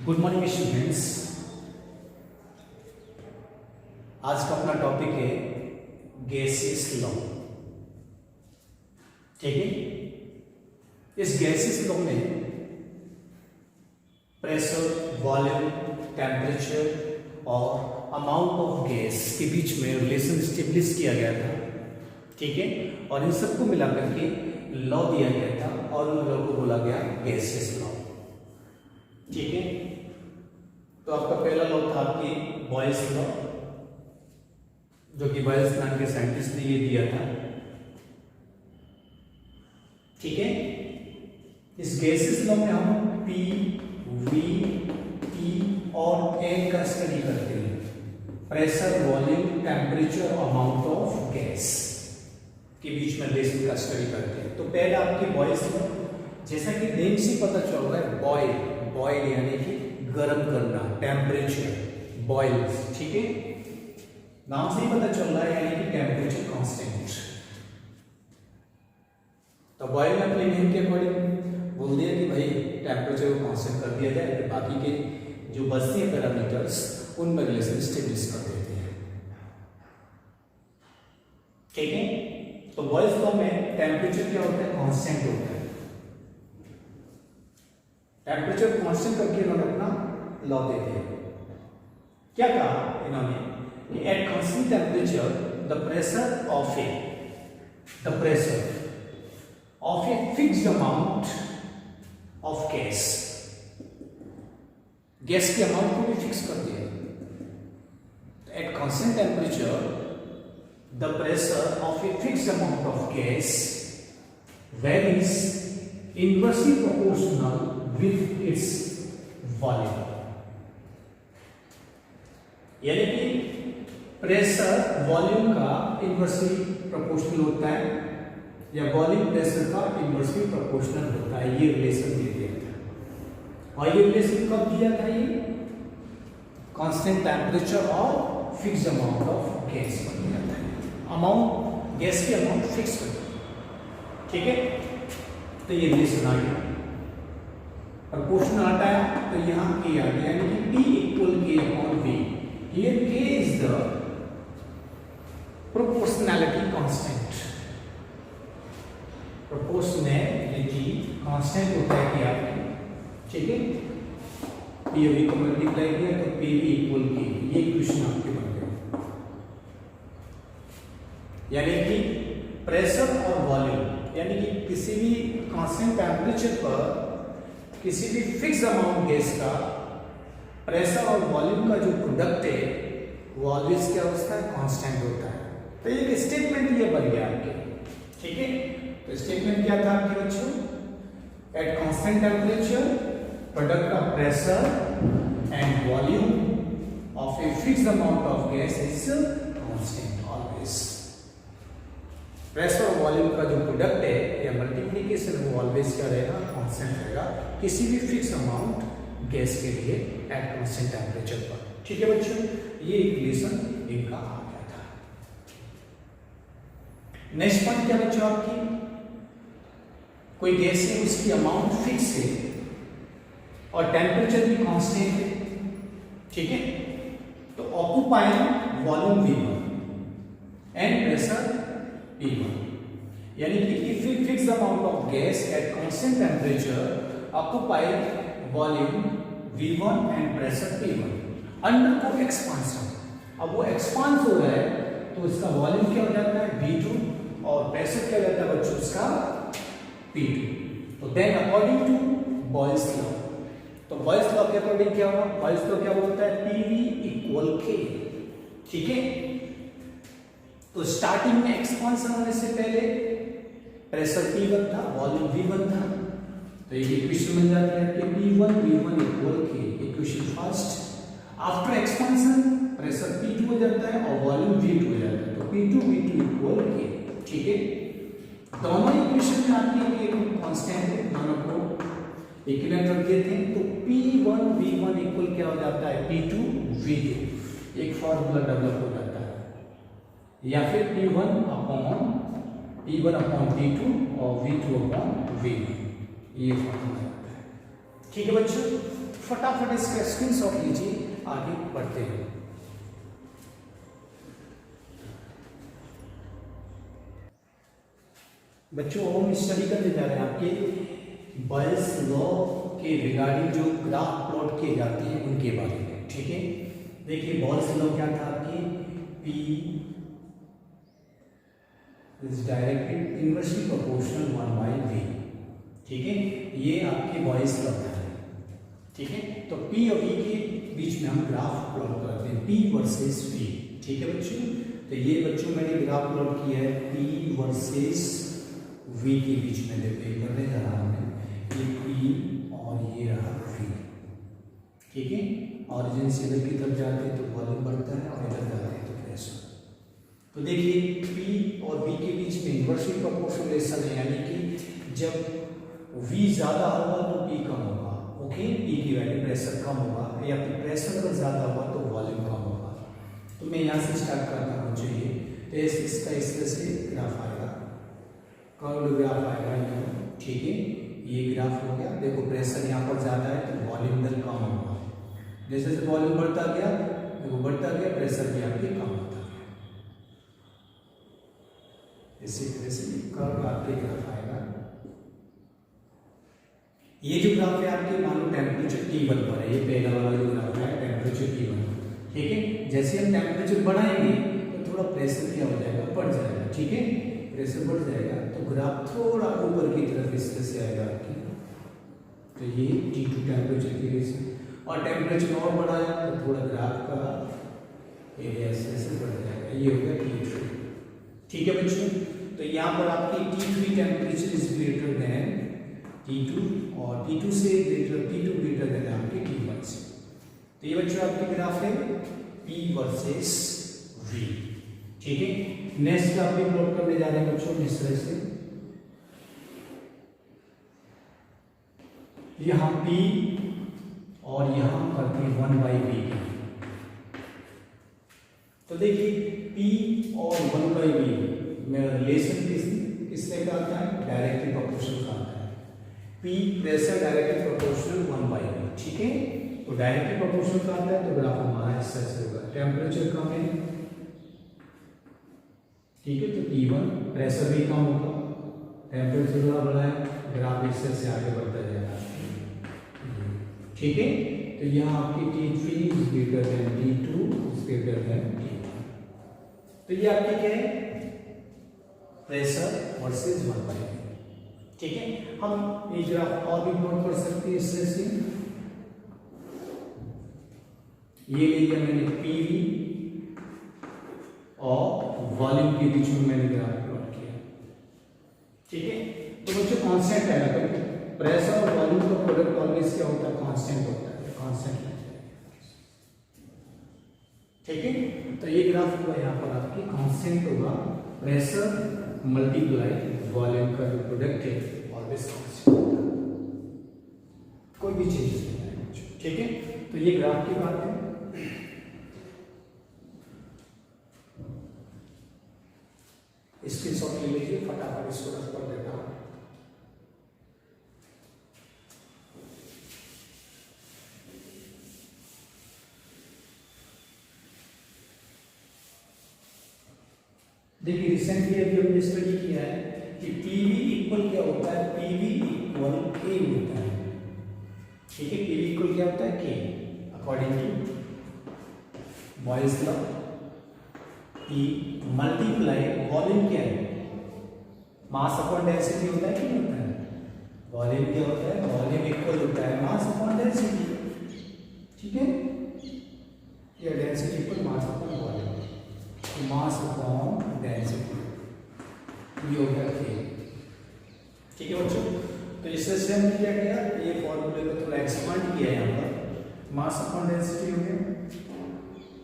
Good morning students. आज का अपना टॉपिक है गैसियस लॉ। ठीक है, इस गैसियस लॉ में प्रेशर, वॉल्यूम, टेम्परेचर और अमाउंट ऑफ गैस के बीच में रिलेशन स्टेब्लिश किया गया था। ठीक है, और इन सबको मिलाकर के लॉ दिया गया था और उन लॉ को बोला गया गैसियस लॉ। ठीक है, तो आपका पहला लॉ था आपकी बॉयल्स लॉ, जो कि बॉयल्स नाम के साइंटिस्ट ने ये दिया था। ठीक है, इस गैसेस लॉ में हम पी, वी, टी और एन का स्टडी करते हैं। Pressure, volume, temperature, amount of gas के बीच में रिलेशन का स्टडी करते हैं। तो पहला आपकी बॉयल्स लॉ, जैसा कि नेम से पता चल रहा है, बॉयल, बॉयल यानी कि गर्म करना, टेम्परेचर, बॉयल। ठीक है, नाम से ही पता चल रहा है, यानी कि टेम्परेचर कांस्टेंट। तो बॉयल ने अपने नेम के अकॉर्डिंग बोल दिया कि भाई टेम्परेचर को कांस्टेंट कर दिया जाए, फिर बाकी के जो बचते हैं पैरामीटर्स उनमें रिलेशन स्टेब्लिश कर देते हैं। ठीक है, तो बॉयल्स लॉ में टेम्परेचर क्या होता है? कांस्टेंट होता है। टेम्परेचर कांस्टेंट करके इन्होंने अपना लॉ दे दिया। क्या कहा इन्होंने कि eight constant temperature the pressure of a fixed amount of gas के अमाउंट को भी फिक्स कर दिया। Eight constant temperature the pressure of a fixed amount of gas varies inversely proportional with its volume. यानी कि प्रेशर वॉल्यूम का inversely proportional होता है या वॉल्यूम प्रेशर का इनवर्सली प्रोपोर्शनल होता है। ये रिलेशन दे दिया था। और ये रिलेशन कब दिया था? ये कांस्टेंट टेम्परेचर और फिक्स्ड अमाउंट ऑफ गैस पर दिया था। अमाउंट, गैस की अमाउंट फिक्स कर दिया। ठीक है, तो ये रिलेशन आ गया। प्रोपोर्शनल आता है तो यहाँ K आ गया, यानी कि P equal K upon V। Here K is the proportionality constant। proportionality constant होता है कि आपने, ठीक है, P V को मल्टीप्लाई किया तो P V इक्वल K। ये इक्वेशन आपके बन गए। यानी कि प्रेशर और वॉल्यूम, यानी कि किसी भी कांस्टेंट टेम्परेचर पर किसी भी फिक्स अमाउंट गैस का प्रेशर और वॉल्यूम का जो प्रोडक्ट है वो ऑलवेज क्या होता है? कांस्टेंट होता है। तो एक स्टेटमेंट ये बन गया आपके। ठीक है, तो स्टेटमेंट क्या था आपके बच्चों? Eight constant temperature product of pressure and volume of a fixed amount of gas is constant always. Pressure और वॉल्यूम का जो प्रोडक्ट है या मल्टीप्लिकेशन वो ऑलवेज क्या रहेगा? कांस्टेंट रहेगा किसी भी फिक्स अमाउंट गैस के लिए एट कांस्टेंट टेम्परेचर पर। ठीक है बच्चों, ये इक्वेशन इनका आ गया था। नेक्स्ट पॉइंट क्या बच्चों आपकी? कोई गैस है, उसकी अमाउंट फिक्स है और टेम्परेचर भी कांस्टेंट है। ठीक है, तो occupying volume V1 and pressure P1, यानी कि if we fix the amount of gas at constant temperature occupied volume V1 and pressure P1 under को एक्सपांशन। अब वो एक्सपांड हो रहा है तो इसका वॉल्यूम क्या हो जाता है? V2 और प्रेशर क्या हो जाता है बच्चों? उसका P2। तो then according to Boyle's law, तो बॉयल्स लॉ के अकॉर्डिंग क्या होगा? बॉयल्स लॉ क्या बोलता है? PV equal K। ठीक है, तो स्टार्टिंग में एक्सपांशन होने से पहले प्रेशर P1 था, वॉल्यूम V1 था, तो ये इक्वेशन बन जाती है कि P1 V1 equal K। Equation first. After expansion pressure P2 हो जाता है और वॉल्यूम V2 हो जाता है, तो P2 V2 इक्वल K। ठीक है, दोनों इक्वेशन में आपकी एक कांस्टेंट है, दोनों को इक्विवेलेंट रख देते हैं तो P1 V1 इक्वल क्या हो जाता है? P2 V2। एक फॉर्मूला डेवलप हो जाता है, या फिर P1 अपॉन P2 और V2 अपॉन V1। ये फॉर्मूला आता है। ठीक है बच्चों, फटाफट इसका स्क्रीनशॉट लीजिए, आगे बढ़ते हैं। बच्चों होम स्टडी करने जा रहे हैं आपके बॉयल्स लॉ के रिगार्डिंग जो ग्राफ प्लॉट किए जाते हैं उनके बारे में। ठीक है, देखिए बॉयल्स लॉ क्या था आपकी, P is directly inversely proportional 1/v। ठीक है, ये आपके बॉयल्स लॉ था। ठीक है, तो P और V के बीच में हम ग्राफ प्लॉट करते हैं, P वर्सेस V। ठीक है बच्चों, तो ये बच्चों मैंने ग्राफ प्लॉट किया है P वर्सेस V के बीच में। देखिए करने जा रहा हूँ ये P और ये रहा V। ठीक है, ऑरिजिन से इधर की तरफ जाते हैं तो वॉल्यूम बढ़ता है और इधर जाते हैं तो प्रेशर। तो देखिए P और V के बीच में इनवर्सली प्रोपोर्शनल रिलेशन है, यानी कि जब V ज़्यादा होगा तो P कम होगा। ओके, P की वैल्यू प्रेशर कम होगा, या फिर प्रेशर अगर ज़्यादा होगा तो वॉल्यूम कम होगा। तो मैं यहाँ से स्टार्ट करता हूँ। चाहिए तो इसका इस तरह से ग्राफ आएगा, कर्व्ड ग्राफ आएगा यहाँ। ठीक है, ये ग्राफ हो गया। देखो प्रेशर यहाँ पर ज़्यादा है तो वॉल्यूम इधर कम होगा। जैसे जैसे वॉल्यूम बढ़ता गया, देखो बढ़ता गया, प्रेशर भी आपके कम होता गया। इसी तरह से कर्व आपके ग्राफ आएगा। ये जो ग्राफ है आपके, मान लो टेम्परेचर T1 पर है, ये पहला वाला जो ग्राफ है टेम्परेचर T1। ठीक है, जैसे हम टेम्परेचर बढ़ाएंगे तो थोड़ा प्रेशर क्या हो जाएगा, बढ़ जाएगा। ठीक है, प्रेशर बढ़ जाएगा तो ग्राफ थोड़ा ऊपर की तरफ इस तरह से आएगा आपकी। तो ये T2 टेम्परेचर की वजह से, और टेम्परेचर और बढ़ाया तो थोड़ा ग्राफ का एरिया इस तरह से बढ़ जाएगा। ये हो गया T3। ठीक है बच्चों, तो यहाँ पर आपकी T3 temperature is greater than T2 और T2 से T2 ग्रेटर देन आपके T1 से। तो ये बच्चों आपकी ग्राफ है P वर्सेस V। ठीक है, नेक्स्ट ग्राफ भी प्लॉट करने जा रहे हैं बच्चों इस तरह से। यहाँ P और यहाँ करते हैं 1/v। तो देखिए P और 1/v में रिलेशन किससे का आता है, डायरेक्टली प्रोपोर्शनल का आता है। P pressure directly proportional 1/v। ठीक है, तो डायरेक्टली प्रोपोर्शनल का आता है तो ग्राफ हमारा इस तरह से होगा। टेम्परेचर कम है, ठीक है, तो T1 प्रेशर भी कम होगा, टेम्परेचर थोड़ा बढ़ा है, ग्राफ इस तरह से आगे बढ़ता जाएगा। ठीक है, तो यहाँ आपकी T3 is greater than T2 is greater than T1। तो ये आपकी क्या है, प्रेशर वर्सेस 1/v। ठीक है, हम ये ग्राफ और भी प्लॉट कर सकते हैं इस तरह से। ये ले लिया मैंने PV और वॉल्यूम के बीच में मैंने ग्राफ प्लॉट किया। ठीक है, तो बच्चों कांस्टेंट है, तो प्रेशर और वॉल्यूम का प्रोडक्ट ऑलवेज क्या होता है, कांस्टेंट होता है, कांस्टेंट। ठीक है, तो ये ग्राफ हुआ यहाँ पर आपकी कांस्टेंट होगा, प्रेशर मल्टीप्लाई वॉल्यूम का जो प्रोडक्ट है ऑलवेज कांस्टेंट, कोई भी चेंजेस नहीं आएगा। ठीक है, तो ये ग्राफ की बात है। स्क्रीनशॉट ले लीजिए, फटाफट इसको रख कर देता हूं। देखिए रिसेंटली अभी हमने स्टडी किया है कि PV इक्वल क्या होता है, PV इक्वल K होता है। ठीक है, PV इक्वल क्या होता है, K according to Boyle's law. P multiply volume क्या है, मास अपॉन डेंसिटी होता है कि नहीं होता है। वॉल्यूम क्या होता है, वॉल्यूम इक्वल होता है मास अपॉन डेंसिटी। ठीक है, या density equal mass upon volume, mass upon density, ये हो गया K। ठीक है बच्चों, तो इससे से हमने क्या किया, ये फॉर्मूले को थोड़ा एक्सपांड किया यहाँ पर, मास अपॉन डेंसिटी हो गया।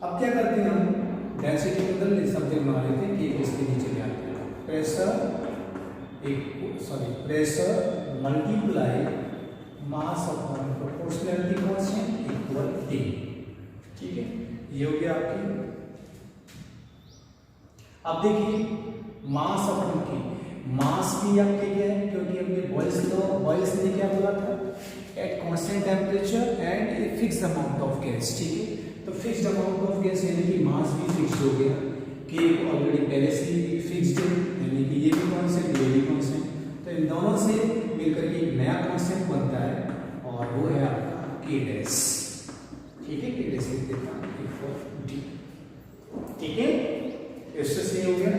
अब क्या करते हैं हम, डेंसिटी बदल ले सकते बना लेते हैं कि इसके नीचे क्या आते हैं, pressure multiply mass upon proportionality constant equal T। ठीक है, ये हो गया आपकी। अब देखिए मास अपॉन की, मास भी आपके क्या है, क्योंकि हमने बॉयल्स ने क्या बोला था, eight constant temperature and a fixed amount of gas, ठीक है। तो फिक्स्ड अमाउंट ऑफ गैस यानी कि मास भी फिक्स्ड हो गया, कि ऑलरेडी पहले से ही फिक्स्ड है, यानी कि ये भी कांस्टेंट, ये भी कांस्टेंट, तो इन दोनों से मिलकर के एक नया कांस्टेंट बनता है और वो है आपका k डैश, ठीक है। k डैश लिख देता हूं फॉर d, ठीक है। इससे सही हो गया,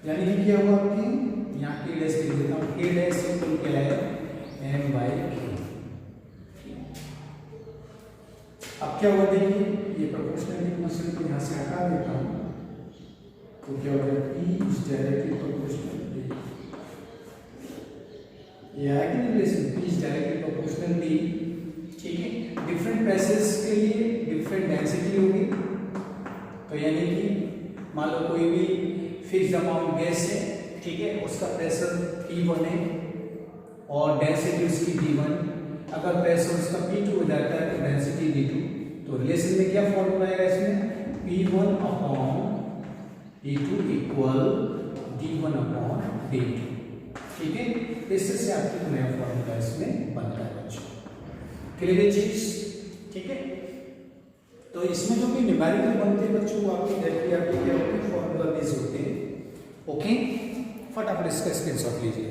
यानी कि क्या हुआ आपकी यहाँ k डैश लिख देता हूं, k डैश इक्वल क्या है m/k। अब क्या हुआ देखिए, ये प्रोपोर्शनल इक्वेशन को यहाँ से हटा देता हूँ, तो क्या होगा P इज डायरेक्टली प्रोपोर्शनल, ये आएगी relation P is directly proportional D, ठीक है। डिफरेंट प्रेशर्स के लिए डिफरेंट डेंसिटी होगी, तो यानी कि मान लो कोई भी फिक्स्ड अमाउंट गैस है, ठीक है, उसका प्रेशर P1 है और डेंसिटी उसकी D1, अगर प्रेशर उसका P2 हो जाता है तो डेंसिटी D2, तो रिलेशन में क्या फॉर्मूला आएगा इसमें P1 upon P2 equal D1 upon D2, ठीक है। इससे आपको नया फॉर्मूला इसमें बनता है बच्चों, क्लियर है चीज, ठीक है। तो इसमें जो भी न्यूमेरिकल बनते हैं बच्चों वो आपके डायरेक्टली आपके क्या होते हैं फॉर्मूला बेस्ड होते हैं, ओके। फटाफट इसका स्क्रीनशॉट लीजिए।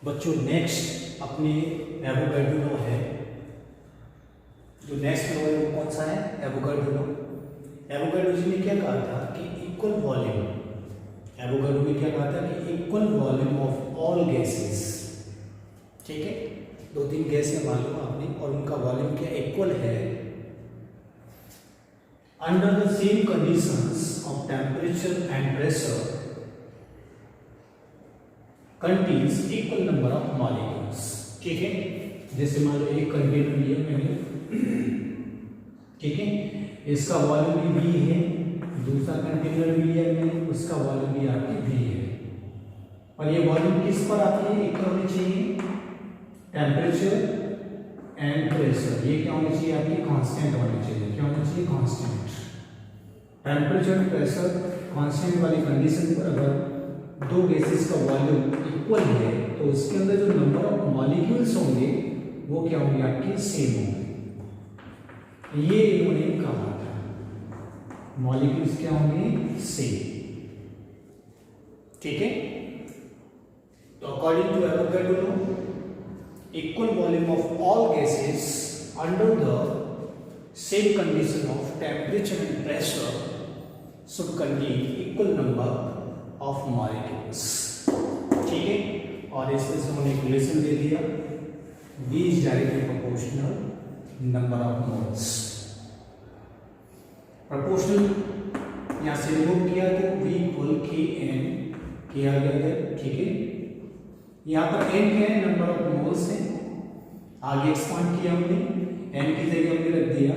बच्चों नेक्स्ट अपने एवोगाड्रो लॉ है, जो नेक्स्ट लॉ है वो कौन सा है, एवोगाड्रो लॉ। एवोगाड्रो जी ने क्या कहा था कि इक्वल वॉल्यूम, एवोगाड्रो ने क्या कहा था कि equal volume of all gases, ठीक है। दो तीन गैस है मान लो आपने और उनका वॉल्यूम क्या इक्वल है, under the same conditions of temperature and pressure contains equal number of molecules, ठीक है। जैसे मान लो एक कंटेनर लिया मैंने, ठीक है, इसका वॉल्यूम भी V है, दूसरा कंटेनर भी लिया मैंने, उसका वॉल्यूम भी आपकी V है, और ये वॉल्यूम किस पर आती है, एक होनी चाहिए टेम्परेचर एंड प्रेशर, ये क्या होनी चाहिए आपकी कांस्टेंट होनी चाहिए, क्या होनी चाहिए कांस्टेंट। टेम्परेचर प्रेशर कांस्टेंट वाली कंडीशन पर अगर दो गैसेस का वॉल्यूम इक्वल है तो उसके अंदर जो नंबर ऑफ मॉलिक्यूल्स होंगे वो क्या होंगे आपके सेम होंगे, ये इन्होंने कहा था, मॉलिक्यूल्स क्या होंगे सेम, ठीक है। तो according to Avogadro law equal volume of all gases under the same condition of temperature and pressure should contain equal number of molecules, ठीक है। और इसमें से हमने एक रिलेशन दे दिया V is directly proportional number of moles, proportional यहां से रिमूव किया तो V इक्वल Kn किया गया, ठीक है। यहां पर n क्या है, नंबर ऑफ मोल्स है, आगे एक्सपांड किया हमने, n की जगह हमने रख दिया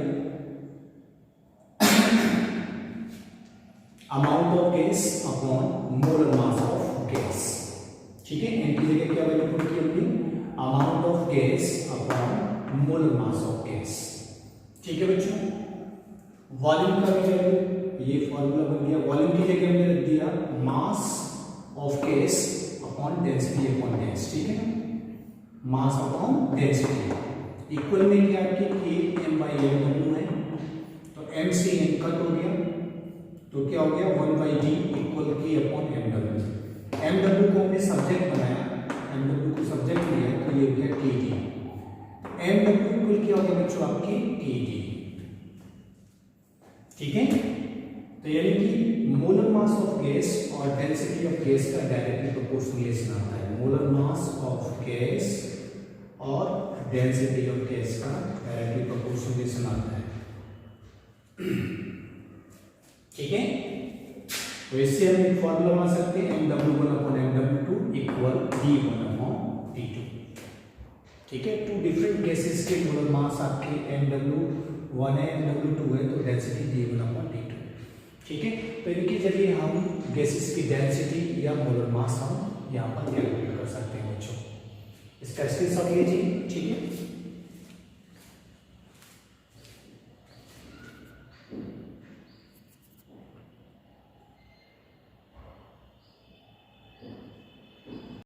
amount of gas upon molar mass of gas, ठीक है। n की जगह क्या वैल्यू पुट की हमने, amount of gas upon molar mass of gas, ठीक है बच्चों। वॉल्यूम का भी वैल्यू ये फॉर्मूला बन गया, वॉल्यूम की जगह हमने रख दिया mass of gas upon density upon gas, ठीक है ना, मास अपॉन डेंसिटी इक्वल में क्या आपके Km/m है, तो m से n कट हो गया, तो क्या हो गया 1/d equal K upon mw। mw को हमने सब्जेक्ट बनाया, mw को सब्जेक्ट लिया तो ये हो गया kd, mw इक्वल क्या हो गया बच्चों आपके kd, ठीक है। तो यानी कि मोलर मास ऑफ गैस और डेंसिटी ऑफ गैस का डायरेक्टली प्रोपोर्शनल रिलेशन आता है, मोलर मास ऑफ गैस और डेंसिटी ऑफ गैस का डायरेक्टली प्रोपोर्शनल रिलेशन आता है, ठीक है। तो इससे हम एक फॉर्मूला बना सकते हैं mw1/mw2 इक्वल d1/d2, ठीक है। टू डिफरेंट गैसेस के मोलर मास आपके mw1 है mw2 है, तो डेंसिटी d1/d2, ठीक है। तो इनके जरिए हम गैसेस की डेंसिटी या मोलर मास हम यहाँ पर कैलकुलेट कर सकते हैं बच्चों, इसका स्क्रीनशॉट लीजिए, ठीक है।